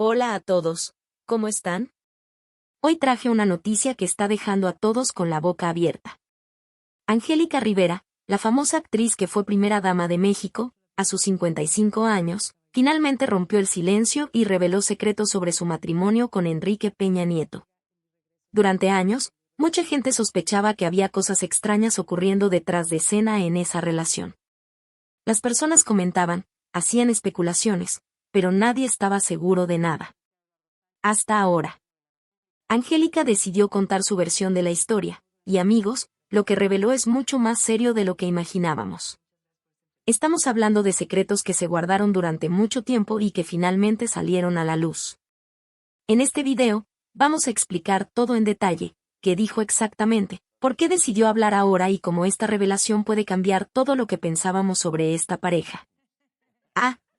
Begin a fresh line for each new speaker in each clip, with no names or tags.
Hola a todos, ¿cómo están? Hoy traje una noticia que está dejando a todos con la boca abierta. Angélica Rivera, la famosa actriz que fue primera dama de México, a sus 55 años, finalmente rompió el silencio y reveló secretos sobre su matrimonio con Enrique Peña Nieto. Durante años, mucha gente sospechaba que había cosas extrañas ocurriendo detrás de escena en esa relación. Las personas comentaban, hacían especulaciones, pero nadie estaba seguro de nada. Hasta ahora. Angélica decidió contar su versión de la historia, y amigos, lo que reveló es mucho más serio de lo que imaginábamos. Estamos hablando de secretos que se guardaron durante mucho tiempo y que finalmente salieron a la luz. En este video, vamos a explicar todo en detalle, qué dijo exactamente, por qué decidió hablar ahora y cómo esta revelación puede cambiar todo lo que pensábamos sobre esta pareja.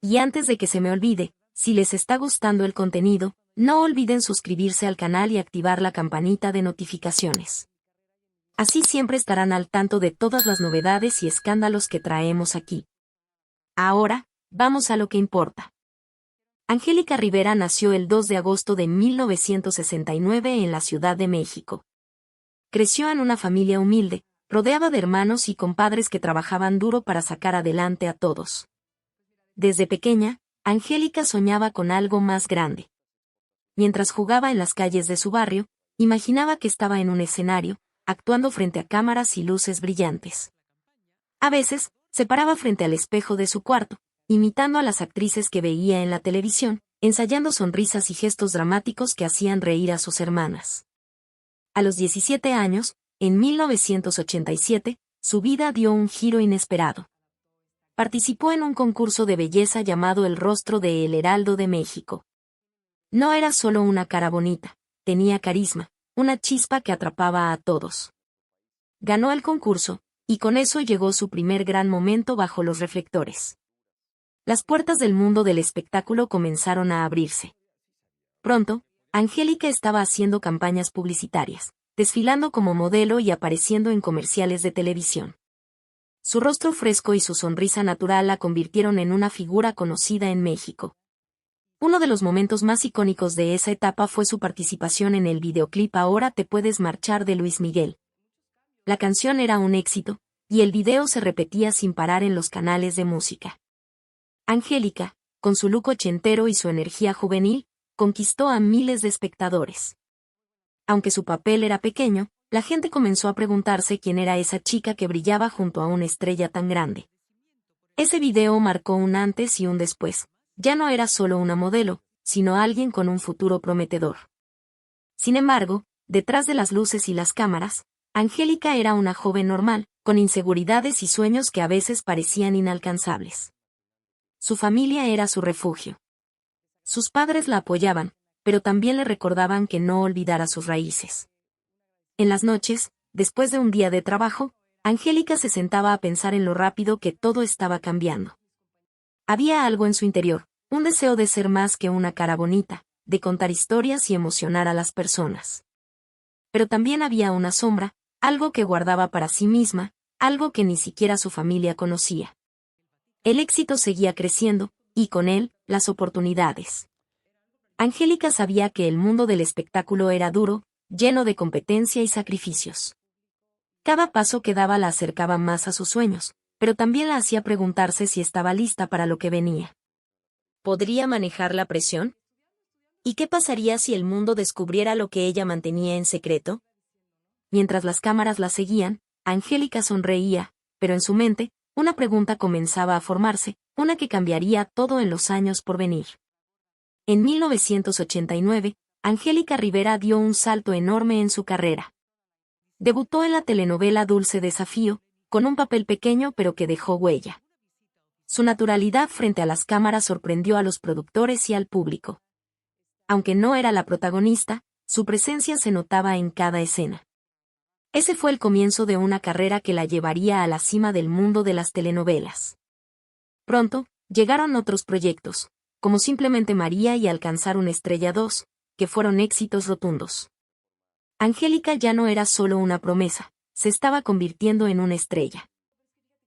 Y antes de que se me olvide, si les está gustando el contenido, no olviden suscribirse al canal y activar la campanita de notificaciones. Así siempre estarán al tanto de todas las novedades y escándalos que traemos aquí. Ahora, vamos a lo que importa. Angélica Rivera nació el 2 de agosto de 1969 en la Ciudad de México. Creció en una familia humilde, rodeada de hermanos y compadres que trabajaban duro para sacar adelante a todos. Desde pequeña, Angélica soñaba con algo más grande. Mientras jugaba en las calles de su barrio, imaginaba que estaba en un escenario, actuando frente a cámaras y luces brillantes. A veces, se paraba frente al espejo de su cuarto, imitando a las actrices que veía en la televisión, ensayando sonrisas y gestos dramáticos que hacían reír a sus hermanas. A los 17 años, en 1987, su vida dio un giro inesperado. Participó en un concurso de belleza llamado El Rostro de El Heraldo de México. No era solo una cara bonita, tenía carisma, una chispa que atrapaba a todos. Ganó el concurso, y con eso llegó su primer gran momento bajo los reflectores. Las puertas del mundo del espectáculo comenzaron a abrirse. Pronto, Angélica estaba haciendo campañas publicitarias, desfilando como modelo y apareciendo en comerciales de televisión. Su rostro fresco y su sonrisa natural la convirtieron en una figura conocida en México. Uno de los momentos más icónicos de esa etapa fue su participación en el videoclip Ahora te puedes marchar de Luis Miguel. La canción era un éxito, y el video se repetía sin parar en los canales de música. Angélica, con su look ochentero y su energía juvenil, conquistó a miles de espectadores. Aunque su papel era pequeño, la gente comenzó a preguntarse quién era esa chica que brillaba junto a una estrella tan grande. Ese video marcó un antes y un después. Ya no era solo una modelo, sino alguien con un futuro prometedor. Sin embargo, detrás de las luces y las cámaras, Angélica era una joven normal, con inseguridades y sueños que a veces parecían inalcanzables. Su familia era su refugio. Sus padres la apoyaban, pero también le recordaban que no olvidara sus raíces. En las noches, después de un día de trabajo, Angélica se sentaba a pensar en lo rápido que todo estaba cambiando. Había algo en su interior, un deseo de ser más que una cara bonita, de contar historias y emocionar a las personas. Pero también había una sombra, algo que guardaba para sí misma, algo que ni siquiera su familia conocía. El éxito seguía creciendo, y con él, las oportunidades. Angélica sabía que el mundo del espectáculo era duro, lleno de competencia y sacrificios. Cada paso que daba la acercaba más a sus sueños, pero también la hacía preguntarse si estaba lista para lo que venía. ¿Podría manejar la presión? ¿Y qué pasaría si el mundo descubriera lo que ella mantenía en secreto? Mientras las cámaras la seguían, Angélica sonreía, pero en su mente, una pregunta comenzaba a formarse, una que cambiaría todo en los años por venir. En 1989, Angélica Rivera dio un salto enorme en su carrera. Debutó en la telenovela Dulce Desafío, con un papel pequeño pero que dejó huella. Su naturalidad frente a las cámaras sorprendió a los productores y al público. Aunque no era la protagonista, su presencia se notaba en cada escena. Ese fue el comienzo de una carrera que la llevaría a la cima del mundo de las telenovelas. Pronto, llegaron otros proyectos, como Simplemente María y Alcanzar una estrella 2, que fueron éxitos rotundos. Angélica ya no era solo una promesa, se estaba convirtiendo en una estrella.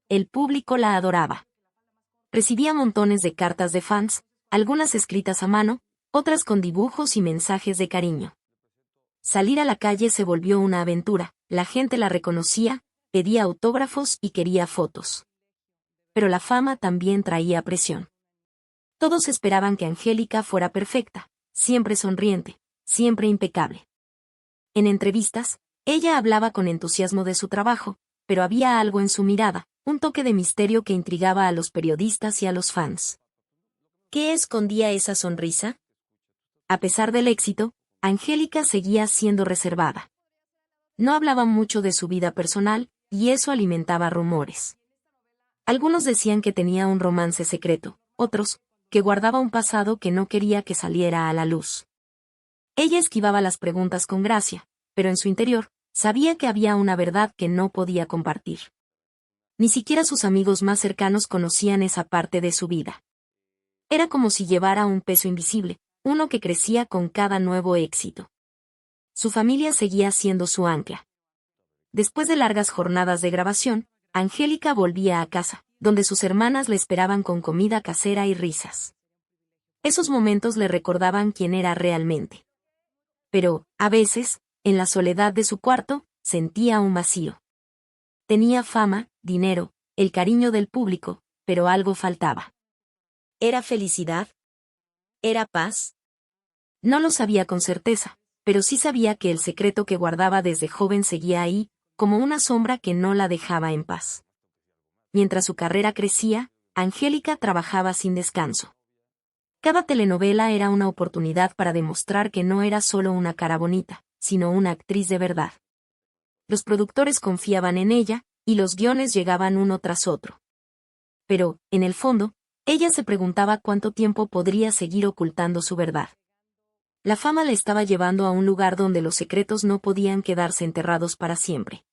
El público la adoraba. Recibía montones de cartas de fans, algunas escritas a mano, otras con dibujos y mensajes de cariño. Salir a la calle se volvió una aventura, la gente la reconocía, pedía autógrafos y quería fotos. Pero la fama también traía presión. Todos esperaban que Angélica fuera perfecta, siempre sonriente, siempre impecable. En entrevistas, ella hablaba con entusiasmo de su trabajo, pero había algo en su mirada, un toque de misterio que intrigaba a los periodistas y a los fans. ¿Qué escondía esa sonrisa? A pesar del éxito, Angélica seguía siendo reservada. No hablaba mucho de su vida personal, y eso alimentaba rumores. Algunos decían que tenía un romance secreto, otros, que guardaba un pasado que no quería que saliera a la luz. Ella esquivaba las preguntas con gracia, pero en su interior, sabía que había una verdad que no podía compartir. Ni siquiera sus amigos más cercanos conocían esa parte de su vida. Era como si llevara un peso invisible, uno que crecía con cada nuevo éxito. Su familia seguía siendo su ancla. Después de largas jornadas de grabación, Angélica volvía a casa, donde sus hermanas le esperaban con comida casera y risas. Esos momentos le recordaban quién era realmente. Pero, a veces, en la soledad de su cuarto, sentía un vacío. Tenía fama, dinero, el cariño del público, pero algo faltaba. ¿Era felicidad? ¿Era paz? No lo sabía con certeza, pero sí sabía que el secreto que guardaba desde joven seguía ahí, como una sombra que no la dejaba en paz. Mientras su carrera crecía, Angélica trabajaba sin descanso. Cada telenovela era una oportunidad para demostrar que no era solo una cara bonita, sino una actriz de verdad. Los productores confiaban en ella, y los guiones llegaban uno tras otro. Pero, en el fondo, ella se preguntaba cuánto tiempo podría seguir ocultando su verdad. La fama le estaba llevando a un lugar donde los secretos no podían quedarse enterrados para siempre.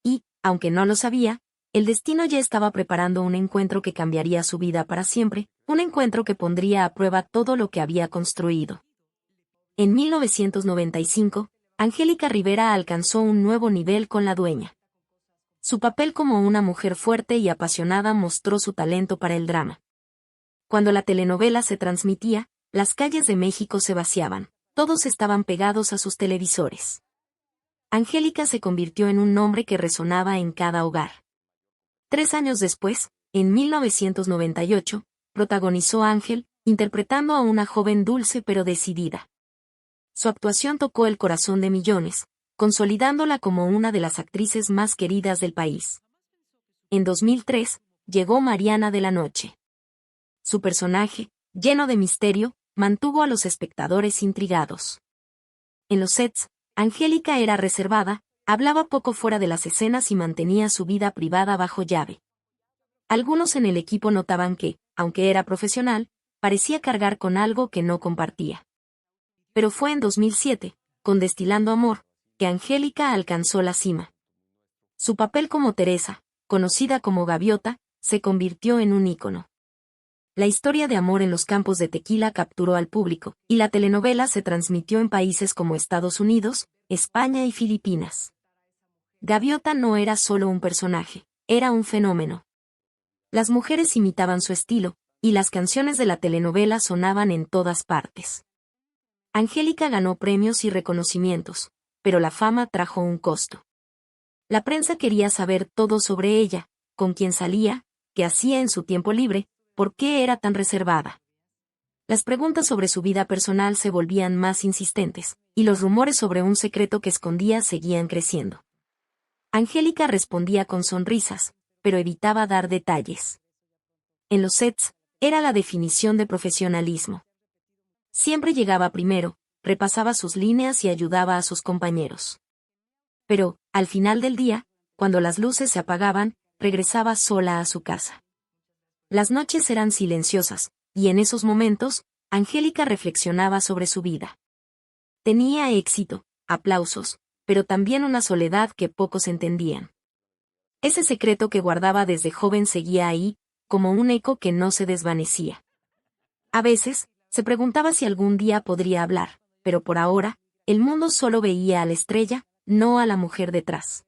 Y, aunque no lo sabía, el destino ya estaba preparando un encuentro que cambiaría su vida para siempre, un encuentro que pondría a prueba todo lo que había construido. En 1995, Angélica Rivera alcanzó un nuevo nivel con La Dueña. Su papel como una mujer fuerte y apasionada mostró su talento para el drama. Cuando la telenovela se transmitía, las calles de México se vaciaban, todos estaban pegados a sus televisores. Angélica se convirtió en un nombre que resonaba en cada hogar. 3 años después, en 1998, protagonizó Ángel, interpretando a una joven dulce pero decidida. Su actuación tocó el corazón de millones, consolidándola como una de las actrices más queridas del país. En 2003, llegó Mariana de la Noche. Su personaje, lleno de misterio, mantuvo a los espectadores intrigados. En los sets, Angélica era reservada, hablaba poco fuera de las escenas y mantenía su vida privada bajo llave. Algunos en el equipo notaban que, aunque era profesional, parecía cargar con algo que no compartía. Pero fue en 2007, con Destilando Amor, que Angélica alcanzó la cima. Su papel como Teresa, conocida como Gaviota, se convirtió en un ícono. La historia de amor en los campos de tequila capturó al público, y la telenovela se transmitió en países como Estados Unidos, España y Filipinas. Gaviota no era solo un personaje, era un fenómeno. Las mujeres imitaban su estilo, y las canciones de la telenovela sonaban en todas partes. Angélica ganó premios y reconocimientos, pero la fama trajo un costo. La prensa quería saber todo sobre ella, con quién salía, qué hacía en su tiempo libre, por qué era tan reservada. Las preguntas sobre su vida personal se volvían más insistentes, y los rumores sobre un secreto que escondía seguían creciendo. Angélica respondía con sonrisas, pero evitaba dar detalles. En los sets, era la definición de profesionalismo. Siempre llegaba primero, repasaba sus líneas y ayudaba a sus compañeros. Pero, al final del día, cuando las luces se apagaban, regresaba sola a su casa. Las noches eran silenciosas, y en esos momentos, Angélica reflexionaba sobre su vida. Tenía éxito, aplausos, pero también una soledad que pocos entendían. Ese secreto que guardaba desde joven seguía ahí, como un eco que no se desvanecía. A veces, se preguntaba si algún día podría hablar, pero por ahora, el mundo solo veía a la estrella, no a la mujer detrás.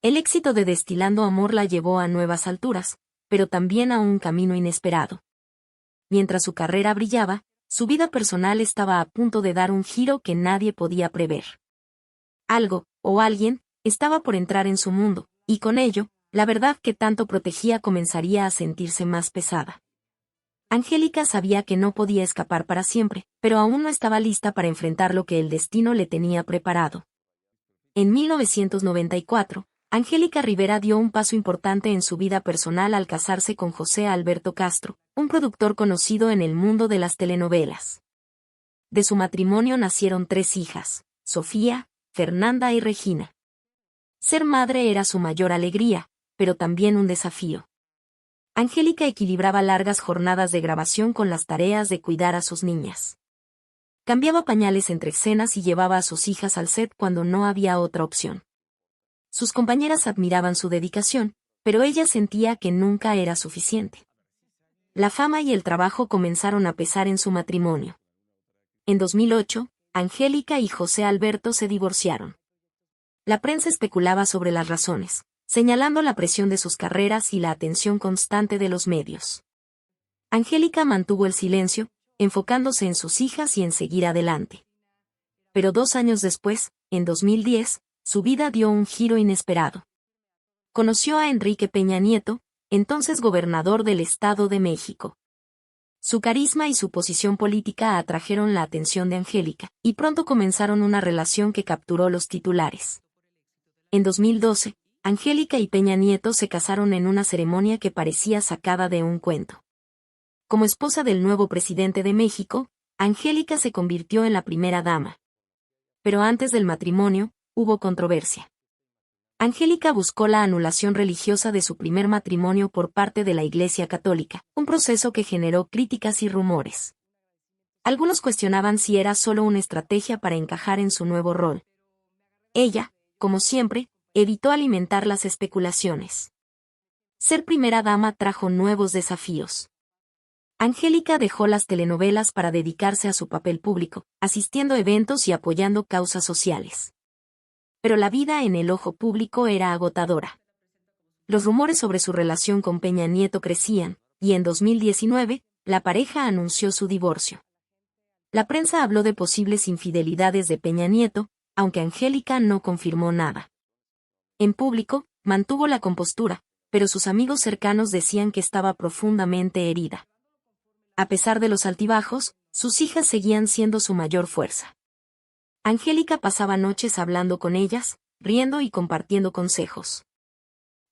El éxito de Destilando Amor la llevó a nuevas alturas, pero también a un camino inesperado. Mientras su carrera brillaba, su vida personal estaba a punto de dar un giro que nadie podía prever. Algo, o alguien, estaba por entrar en su mundo, y con ello, la verdad que tanto protegía comenzaría a sentirse más pesada. Angélica sabía que no podía escapar para siempre, pero aún no estaba lista para enfrentar lo que el destino le tenía preparado. En 1994, Angélica Rivera dio un paso importante en su vida personal al casarse con José Alberto Castro, un productor conocido en el mundo de las telenovelas. De su matrimonio nacieron 3 hijas, Sofía, Fernanda y Regina. Ser madre era su mayor alegría, pero también un desafío. Angélica equilibraba largas jornadas de grabación con las tareas de cuidar a sus niñas. Cambiaba pañales entre escenas y llevaba a sus hijas al set cuando no había otra opción. Sus compañeras admiraban su dedicación, pero ella sentía que nunca era suficiente. La fama y el trabajo comenzaron a pesar en su matrimonio. En 2008, Angélica y José Alberto se divorciaron. La prensa especulaba sobre las razones, señalando la presión de sus carreras y la atención constante de los medios. Angélica mantuvo el silencio, enfocándose en sus hijas y en seguir adelante. Pero 2 años después, en 2010, su vida dio un giro inesperado. Conoció a Enrique Peña Nieto, entonces gobernador del Estado de México. Su carisma y su posición política atrajeron la atención de Angélica, y pronto comenzaron una relación que capturó los titulares. En 2012, Angélica y Peña Nieto se casaron en una ceremonia que parecía sacada de un cuento. Como esposa del nuevo presidente de México, Angélica se convirtió en la primera dama. Pero antes del matrimonio, hubo controversia. Angélica buscó la anulación religiosa de su primer matrimonio por parte de la Iglesia Católica, un proceso que generó críticas y rumores. Algunos cuestionaban si era solo una estrategia para encajar en su nuevo rol. Ella, como siempre, evitó alimentar las especulaciones. Ser primera dama trajo nuevos desafíos. Angélica dejó las telenovelas para dedicarse a su papel público, asistiendo a eventos y apoyando causas sociales. Pero la vida en el ojo público era agotadora. Los rumores sobre su relación con Peña Nieto crecían, y en 2019, la pareja anunció su divorcio. La prensa habló de posibles infidelidades de Peña Nieto, aunque Angélica no confirmó nada. En público, mantuvo la compostura, pero sus amigos cercanos decían que estaba profundamente herida. A pesar de los altibajos, sus hijas seguían siendo su mayor fuerza. Angélica pasaba noches hablando con ellas, riendo y compartiendo consejos.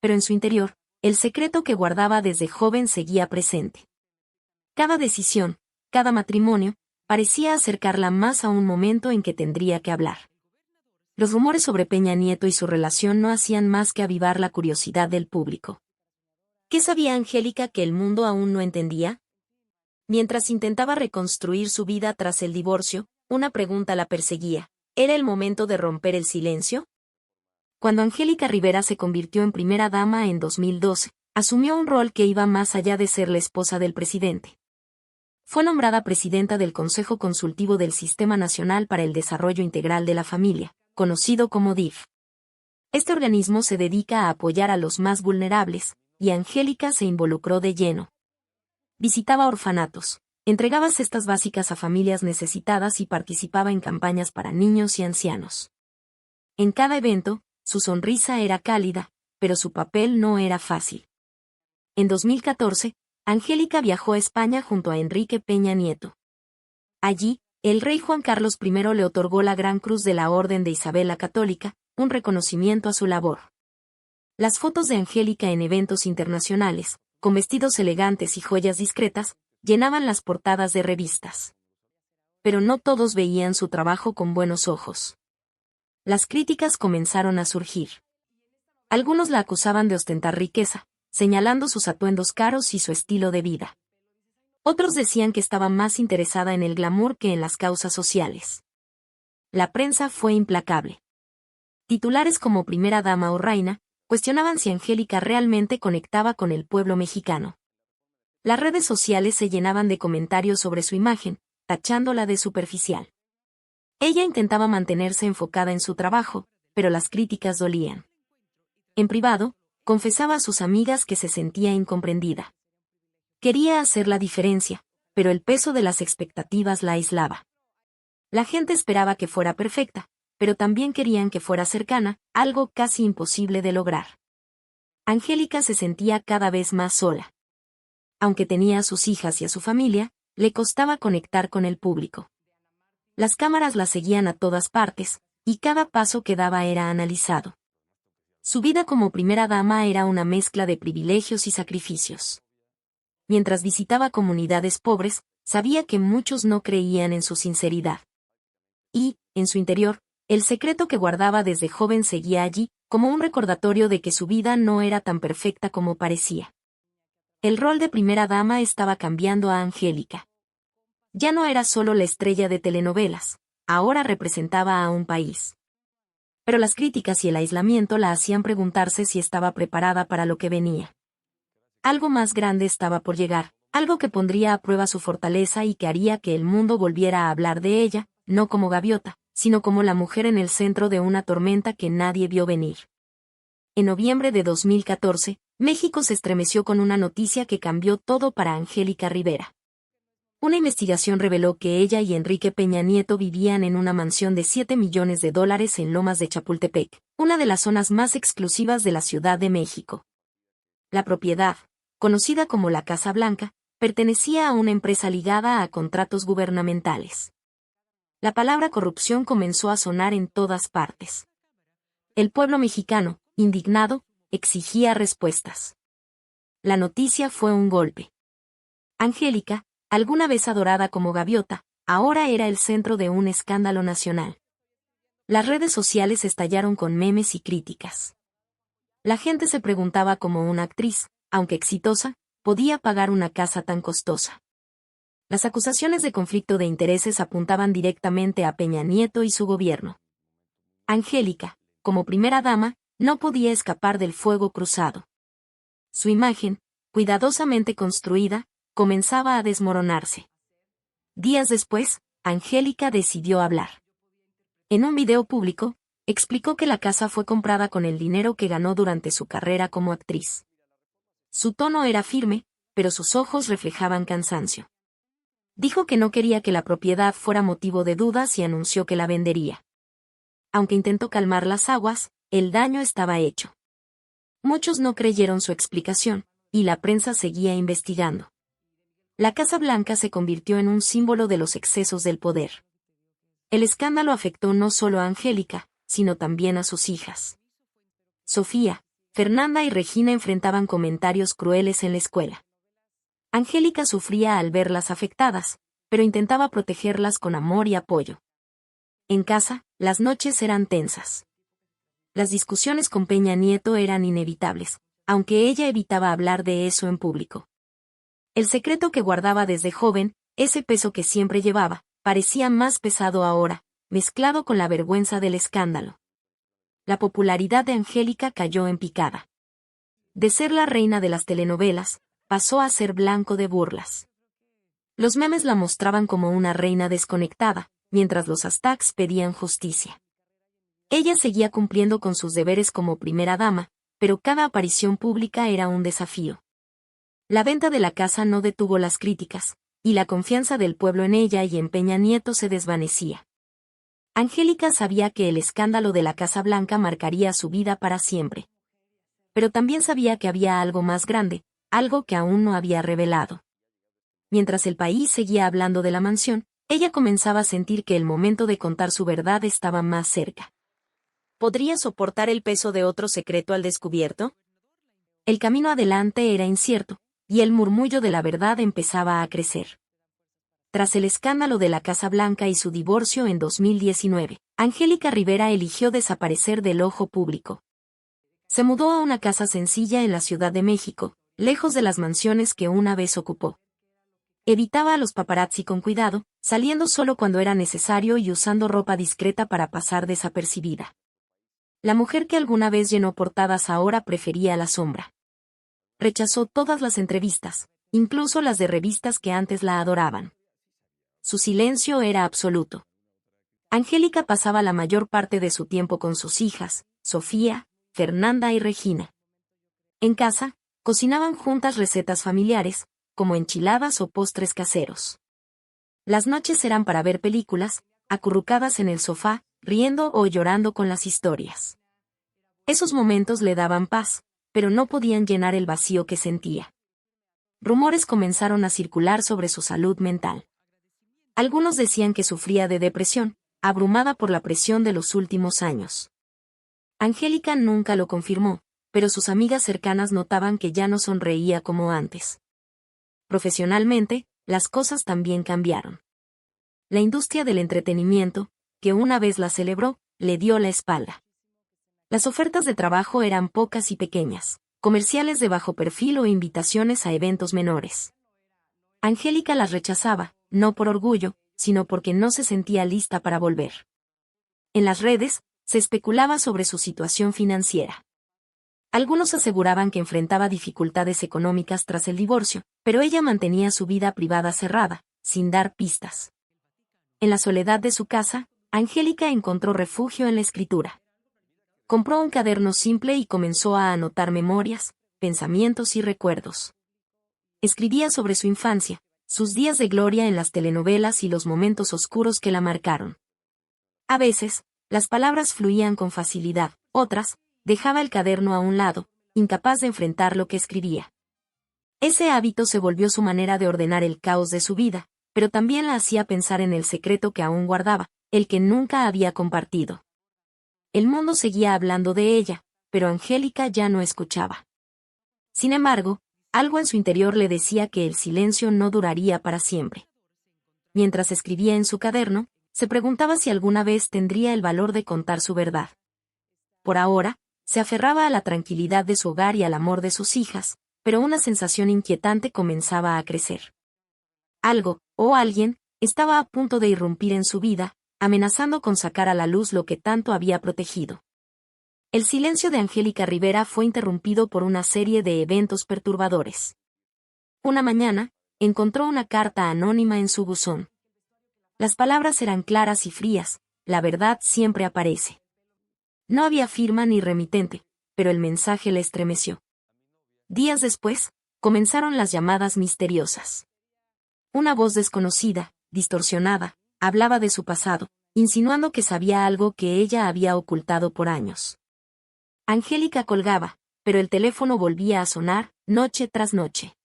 Pero en su interior, el secreto que guardaba desde joven seguía presente. Cada decisión, cada matrimonio, parecía acercarla más a un momento en que tendría que hablar. Los rumores sobre Peña Nieto y su relación no hacían más que avivar la curiosidad del público. ¿Qué sabía Angélica que el mundo aún no entendía? Mientras intentaba reconstruir su vida tras el divorcio, una pregunta la perseguía. ¿Era el momento de romper el silencio? Cuando Angélica Rivera se convirtió en primera dama en 2012, asumió un rol que iba más allá de ser la esposa del presidente. Fue nombrada presidenta del Consejo Consultivo del Sistema Nacional para el Desarrollo Integral de la Familia, conocido como DIF. Este organismo se dedica a apoyar a los más vulnerables, y Angélica se involucró de lleno. Visitaba orfanatos, entregaba cestas básicas a familias necesitadas y participaba en campañas para niños y ancianos. En cada evento, su sonrisa era cálida, pero su papel no era fácil. En 2014, Angélica viajó a España junto a Enrique Peña Nieto. Allí, el rey Juan Carlos I le otorgó la Gran Cruz de la Orden de Isabel la Católica, un reconocimiento a su labor. Las fotos de Angélica en eventos internacionales, con vestidos elegantes y joyas discretas, llenaban las portadas de revistas. Pero no todos veían su trabajo con buenos ojos. Las críticas comenzaron a surgir. Algunos la acusaban de ostentar riqueza, señalando sus atuendos caros y su estilo de vida. Otros decían que estaba más interesada en el glamour que en las causas sociales. La prensa fue implacable. Titulares como Primera Dama o Reina cuestionaban si Angélica realmente conectaba con el pueblo mexicano. Las redes sociales se llenaban de comentarios sobre su imagen, tachándola de superficial. Ella intentaba mantenerse enfocada en su trabajo, pero las críticas dolían. En privado, confesaba a sus amigas que se sentía incomprendida. Quería hacer la diferencia, pero el peso de las expectativas la aislaba. La gente esperaba que fuera perfecta, pero también querían que fuera cercana, algo casi imposible de lograr. Angélica se sentía cada vez más sola. Aunque tenía a sus hijas y a su familia, le costaba conectar con el público. Las cámaras la seguían a todas partes, y cada paso que daba era analizado. Su vida como primera dama era una mezcla de privilegios y sacrificios. Mientras visitaba comunidades pobres, sabía que muchos no creían en su sinceridad. Y, en su interior, el secreto que guardaba desde joven seguía allí, como un recordatorio de que su vida no era tan perfecta como parecía. El rol de primera dama estaba cambiando a Angélica. Ya no era solo la estrella de telenovelas, ahora representaba a un país. Pero las críticas y el aislamiento la hacían preguntarse si estaba preparada para lo que venía. Algo más grande estaba por llegar, algo que pondría a prueba su fortaleza y que haría que el mundo volviera a hablar de ella, no como gaviota, sino como la mujer en el centro de una tormenta que nadie vio venir. En noviembre de 2014, México se estremeció con una noticia que cambió todo para Angélica Rivera. Una investigación reveló que ella y Enrique Peña Nieto vivían en una mansión de $7 millones en Lomas de Chapultepec, una de las zonas más exclusivas de la Ciudad de México. La propiedad, conocida como la Casa Blanca, pertenecía a una empresa ligada a contratos gubernamentales. La palabra corrupción comenzó a sonar en todas partes. El pueblo mexicano, indignado, exigía respuestas. La noticia fue un golpe. Angélica, alguna vez adorada como gaviota, ahora era el centro de un escándalo nacional. Las redes sociales estallaron con memes y críticas. La gente se preguntaba cómo una actriz, aunque exitosa, podía pagar una casa tan costosa. Las acusaciones de conflicto de intereses apuntaban directamente a Peña Nieto y su gobierno. Angélica, como primera dama, no podía escapar del fuego cruzado. Su imagen, cuidadosamente construida, comenzaba a desmoronarse. Días después, Angélica decidió hablar. En un video público, explicó que la casa fue comprada con el dinero que ganó durante su carrera como actriz. Su tono era firme, pero sus ojos reflejaban cansancio. Dijo que no quería que la propiedad fuera motivo de dudas y anunció que la vendería. Aunque intentó calmar las aguas, el daño estaba hecho. Muchos no creyeron su explicación, y la prensa seguía investigando. La Casa Blanca se convirtió en un símbolo de los excesos del poder. El escándalo afectó no solo a Angélica, sino también a sus hijas. Sofía, Fernanda y Regina enfrentaban comentarios crueles en la escuela. Angélica sufría al verlas afectadas, pero intentaba protegerlas con amor y apoyo. En casa, las noches eran tensas. Las discusiones con Peña Nieto eran inevitables, aunque ella evitaba hablar de eso en público. El secreto que guardaba desde joven, ese peso que siempre llevaba, parecía más pesado ahora, mezclado con la vergüenza del escándalo. La popularidad de Angélica cayó en picada. De ser la reina de las telenovelas, pasó a ser blanco de burlas. Los memes la mostraban como una reina desconectada, mientras los hashtags pedían justicia. Ella seguía cumpliendo con sus deberes como primera dama, pero cada aparición pública era un desafío. La venta de la casa no detuvo las críticas, y la confianza del pueblo en ella y en Peña Nieto se desvanecía. Angélica sabía que el escándalo de la Casa Blanca marcaría su vida para siempre. Pero también sabía que había algo más grande, algo que aún no había revelado. Mientras el país seguía hablando de la mansión, ella comenzaba a sentir que el momento de contar su verdad estaba más cerca. ¿Podría soportar el peso de otro secreto al descubierto? El camino adelante era incierto, y el murmullo de la verdad empezaba a crecer. Tras el escándalo de la Casa Blanca y su divorcio en 2019, Angélica Rivera eligió desaparecer del ojo público. Se mudó a una casa sencilla en la Ciudad de México, lejos de las mansiones que una vez ocupó. Evitaba a los paparazzi con cuidado, saliendo solo cuando era necesario y usando ropa discreta para pasar desapercibida. La mujer que alguna vez llenó portadas ahora prefería la sombra. Rechazó todas las entrevistas, incluso las de revistas que antes la adoraban. Su silencio era absoluto. Angélica pasaba la mayor parte de su tiempo con sus hijas, Sofía, Fernanda y Regina. En casa, cocinaban juntas recetas familiares, como enchiladas o postres caseros. Las noches eran para ver películas, acurrucadas en el sofá, riendo o llorando con las historias. Esos momentos le daban paz, pero no podían llenar el vacío que sentía. Rumores comenzaron a circular sobre su salud mental. Algunos decían que sufría de depresión, abrumada por la presión de los últimos años. Angélica nunca lo confirmó, pero sus amigas cercanas notaban que ya no sonreía como antes. Profesionalmente, las cosas también cambiaron. La industria del entretenimiento, que una vez la celebró, le dio la espalda. Las ofertas de trabajo eran pocas y pequeñas, comerciales de bajo perfil o invitaciones a eventos menores. Angélica las rechazaba, no por orgullo, sino porque no se sentía lista para volver. En las redes, se especulaba sobre su situación financiera. Algunos aseguraban que enfrentaba dificultades económicas tras el divorcio, pero ella mantenía su vida privada cerrada, sin dar pistas. En la soledad de su casa, Angélica encontró refugio en la escritura. Compró un cuaderno simple y comenzó a anotar memorias, pensamientos y recuerdos. Escribía sobre su infancia, sus días de gloria en las telenovelas y los momentos oscuros que la marcaron. A veces, las palabras fluían con facilidad, otras, dejaba el cuaderno a un lado, incapaz de enfrentar lo que escribía. Ese hábito se volvió su manera de ordenar el caos de su vida, pero también la hacía pensar en el secreto que aún guardaba, el que nunca había compartido. El mundo seguía hablando de ella, pero Angélica ya no escuchaba. Sin embargo, algo en su interior le decía que el silencio no duraría para siempre. Mientras escribía en su cuaderno, se preguntaba si alguna vez tendría el valor de contar su verdad. Por ahora, se aferraba a la tranquilidad de su hogar y al amor de sus hijas, pero una sensación inquietante comenzaba a crecer. Algo, o alguien, estaba a punto de irrumpir en su vida, amenazando con sacar a la luz lo que tanto había protegido. El silencio de Angélica Rivera fue interrumpido por una serie de eventos perturbadores. Una mañana, encontró una carta anónima en su buzón. Las palabras eran claras y frías, la verdad siempre aparece. No había firma ni remitente, pero el mensaje le estremeció. Días después, comenzaron las llamadas misteriosas. Una voz desconocida, distorsionada, hablaba de su pasado, insinuando que sabía algo que ella había ocultado por años. Angélica colgaba, pero el teléfono volvía a sonar, noche tras noche.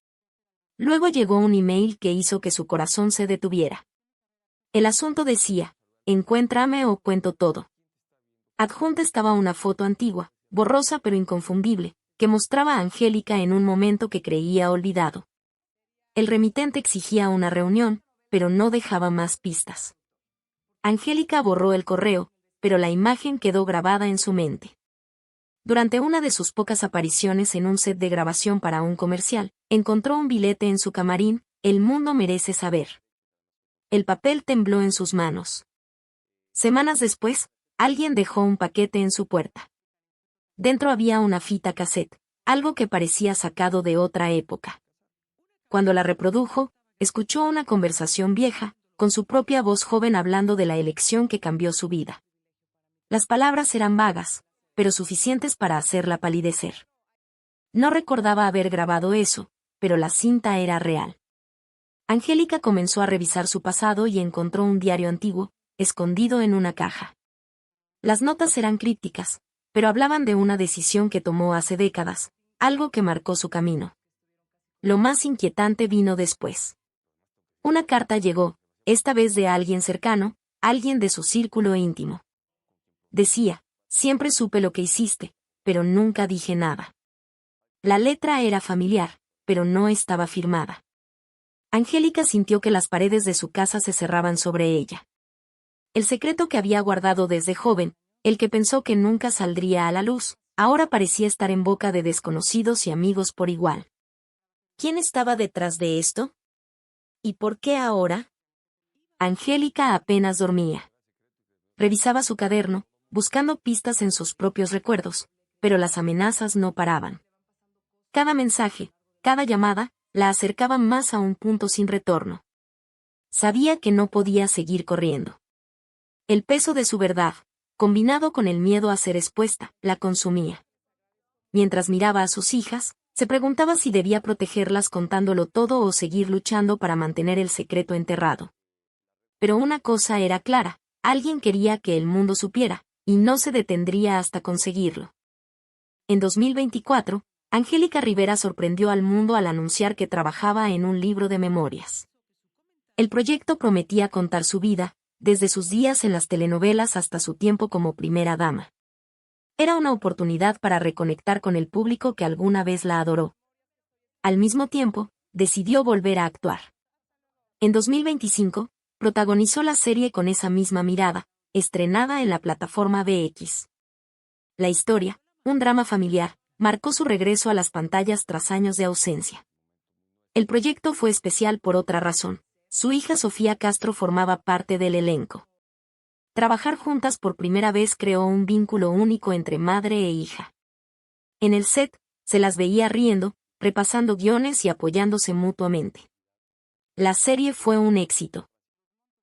Luego llegó un email que hizo que su corazón se detuviera. El asunto decía, encuéntrame o cuento todo. Adjunta estaba una foto antigua, borrosa pero inconfundible, que mostraba a Angélica en un momento que creía olvidado. El remitente exigía una reunión, pero no dejaba más pistas. Angélica borró el correo, pero la imagen quedó grabada en su mente. Durante una de sus pocas apariciones en un set de grabación para un comercial, encontró un billete en su camarín, El mundo merece saber. El papel tembló en sus manos. Semanas después, alguien dejó un paquete en su puerta. Dentro había una fita cassette, algo que parecía sacado de otra época. Cuando la reprodujo, escuchó una conversación vieja, con su propia voz joven hablando de la elección que cambió su vida. Las palabras eran vagas, pero suficientes para hacerla palidecer. No recordaba haber grabado eso, pero la cinta era real. Angélica comenzó a revisar su pasado y encontró un diario antiguo, escondido en una caja. Las notas eran crípticas, pero hablaban de una decisión que tomó hace décadas, algo que marcó su camino. Lo más inquietante vino después. Una carta llegó, esta vez de alguien cercano, alguien de su círculo íntimo. Decía, siempre supe lo que hiciste, pero nunca dije nada. La letra era familiar, pero no estaba firmada. Angélica sintió que las paredes de su casa se cerraban sobre ella. El secreto que había guardado desde joven, el que pensó que nunca saldría a la luz, ahora parecía estar en boca de desconocidos y amigos por igual. ¿Quién estaba detrás de esto? ¿Y por qué ahora? Angélica apenas dormía. Revisaba su cuaderno, buscando pistas en sus propios recuerdos, pero las amenazas no paraban. Cada mensaje, cada llamada, la acercaba más a un punto sin retorno. Sabía que no podía seguir corriendo. El peso de su verdad, combinado con el miedo a ser expuesta, la consumía. Mientras miraba a sus hijas, Se preguntaba si debía protegerlas contándolo todo o seguir luchando para mantener el secreto enterrado. Pero una cosa era clara, alguien quería que el mundo supiera, y no se detendría hasta conseguirlo. En 2024, Angélica Rivera sorprendió al mundo al anunciar que trabajaba en un libro de memorias. El proyecto prometía contar su vida, desde sus días en las telenovelas hasta su tiempo como primera dama. Era una oportunidad para reconectar con el público que alguna vez la adoró. Al mismo tiempo, decidió volver a actuar. En 2025, protagonizó la serie Con esa misma mirada, estrenada en la plataforma VX. La historia, un drama familiar, marcó su regreso a las pantallas tras años de ausencia. El proyecto fue especial por otra razón. Su hija Sofía Castro formaba parte del elenco. Trabajar juntas por primera vez creó un vínculo único entre madre e hija. En el set, se las veía riendo, repasando guiones y apoyándose mutuamente. La serie fue un éxito.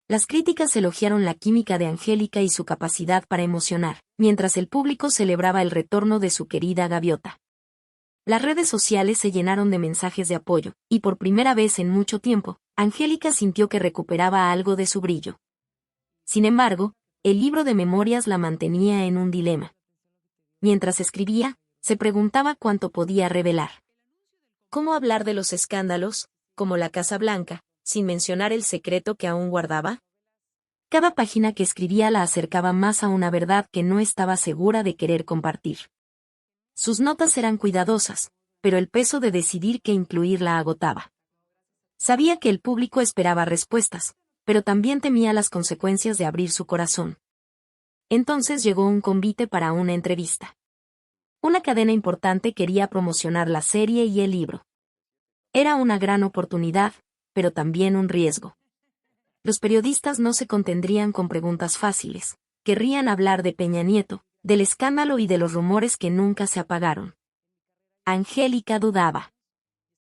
Las críticas elogiaron la química de Angélica y su capacidad para emocionar, mientras el público celebraba el retorno de su querida gaviota. Las redes sociales se llenaron de mensajes de apoyo, y por primera vez en mucho tiempo, Angélica sintió que recuperaba algo de su brillo. Sin embargo, el libro de memorias la mantenía en un dilema. Mientras escribía, se preguntaba cuánto podía revelar. ¿Cómo hablar de los escándalos, como la Casa Blanca, sin mencionar el secreto que aún guardaba? Cada página que escribía la acercaba más a una verdad que no estaba segura de querer compartir. Sus notas eran cuidadosas, pero el peso de decidir qué incluir la agotaba. Sabía que el público esperaba respuestas, pero también temía las consecuencias de abrir su corazón. Entonces llegó un convite para una entrevista. Una cadena importante quería promocionar la serie y el libro. Era una gran oportunidad, pero también un riesgo. Los periodistas no se contendrían con preguntas fáciles, querrían hablar de Peña Nieto, del escándalo y de los rumores que nunca se apagaron. Angélica dudaba.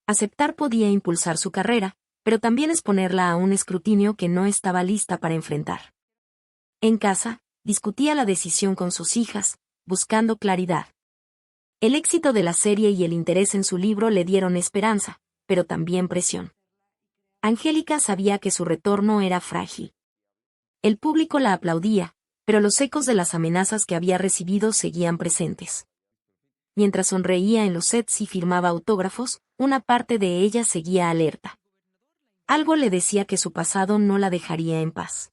Aceptar podía impulsar su carrera, pero también exponerla a un escrutinio que no estaba lista para enfrentar. En casa, discutía la decisión con sus hijas, buscando claridad. El éxito de la serie y el interés en su libro le dieron esperanza, pero también presión. Angélica sabía que su retorno era frágil. El público la aplaudía, pero los ecos de las amenazas que había recibido seguían presentes. Mientras sonreía en los sets y firmaba autógrafos, una parte de ella seguía alerta. Algo le decía que su pasado no la dejaría en paz.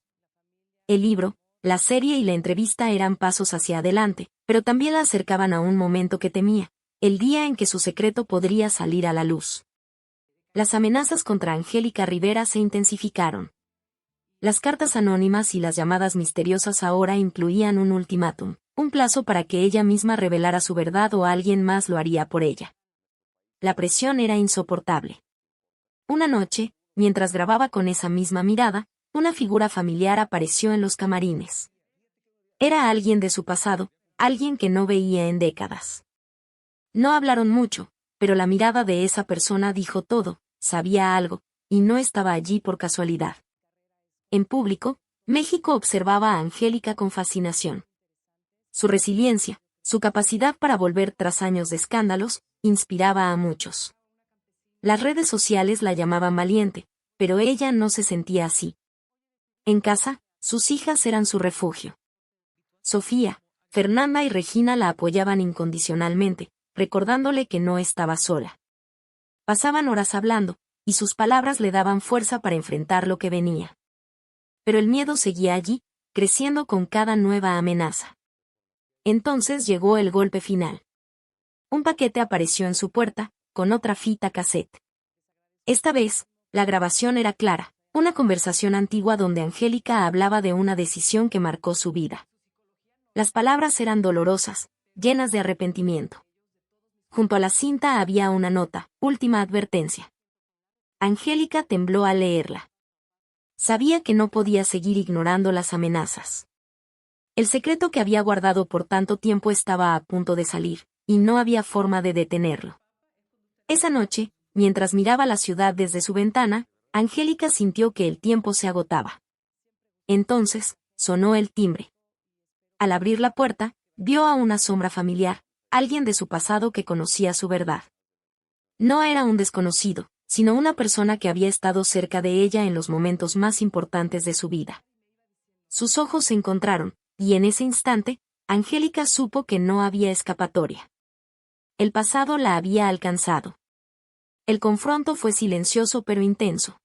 El libro, la serie y la entrevista eran pasos hacia adelante, pero también la acercaban a un momento que temía, el día en que su secreto podría salir a la luz. Las amenazas contra Angélica Rivera se intensificaron. Las cartas anónimas y las llamadas misteriosas ahora incluían un ultimátum, un plazo para que ella misma revelara su verdad o alguien más lo haría por ella. La presión era insoportable. Una noche, mientras grababa Con esa misma mirada, una figura familiar apareció en los camarines. Era alguien de su pasado, alguien que no veía en décadas. No hablaron mucho, pero la mirada de esa persona dijo todo, sabía algo, y no estaba allí por casualidad. En público, México observaba a Angélica con fascinación. Su resiliencia, su capacidad para volver tras años de escándalos, inspiraba a muchos. Las redes sociales la llamaban valiente, pero ella no se sentía así. En casa, sus hijas eran su refugio. Sofía, Fernanda y Regina la apoyaban incondicionalmente, recordándole que no estaba sola. Pasaban horas hablando, y sus palabras le daban fuerza para enfrentar lo que venía. Pero el miedo seguía allí, creciendo con cada nueva amenaza. Entonces llegó el golpe final. Un paquete apareció en su puerta, con otra fita cassette. Esta vez, la grabación era clara, una conversación antigua donde Angélica hablaba de una decisión que marcó su vida. Las palabras eran dolorosas, llenas de arrepentimiento. Junto a la cinta había una nota, última advertencia. Angélica tembló al leerla. Sabía que no podía seguir ignorando las amenazas. El secreto que había guardado por tanto tiempo estaba a punto de salir, y no había forma de detenerlo. Esa noche, mientras miraba la ciudad desde su ventana, Angélica sintió que el tiempo se agotaba. Entonces, sonó el timbre. Al abrir la puerta, vio a una sombra familiar, alguien de su pasado que conocía su verdad. No era un desconocido, sino una persona que había estado cerca de ella en los momentos más importantes de su vida. Sus ojos se encontraron, y en ese instante, Angélica supo que no había escapatoria. El pasado la había alcanzado. El confronto fue silencioso pero intenso.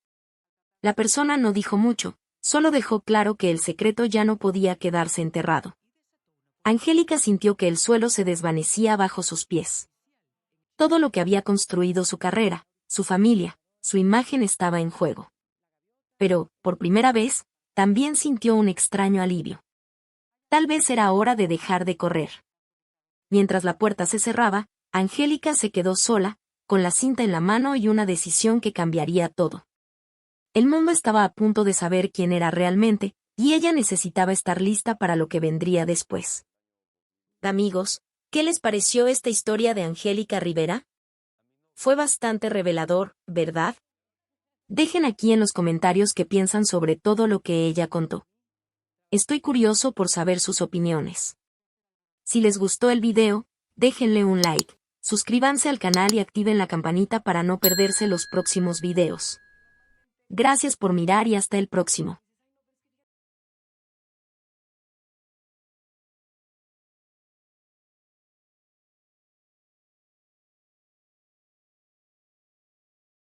La persona no dijo mucho, solo dejó claro que el secreto ya no podía quedarse enterrado. Angélica sintió que el suelo se desvanecía bajo sus pies. Todo lo que había construido su carrera, su familia, su imagen estaba en juego. Pero, por primera vez, también sintió un extraño alivio. Tal vez era hora de dejar de correr. Mientras la puerta se cerraba, Angélica se quedó sola, con la cinta en la mano y una decisión que cambiaría todo. El mundo estaba a punto de saber quién era realmente, y ella necesitaba estar lista para lo que vendría después. Amigos, ¿qué les pareció esta historia de Angélica Rivera? Fue bastante revelador, ¿verdad? Dejen aquí en los comentarios qué piensan sobre todo lo que ella contó. Estoy curioso por saber sus opiniones. Si les gustó el video, déjenle un like, suscríbanse al canal y activen la campanita para no perderse los próximos videos. Gracias por mirar y hasta el próximo.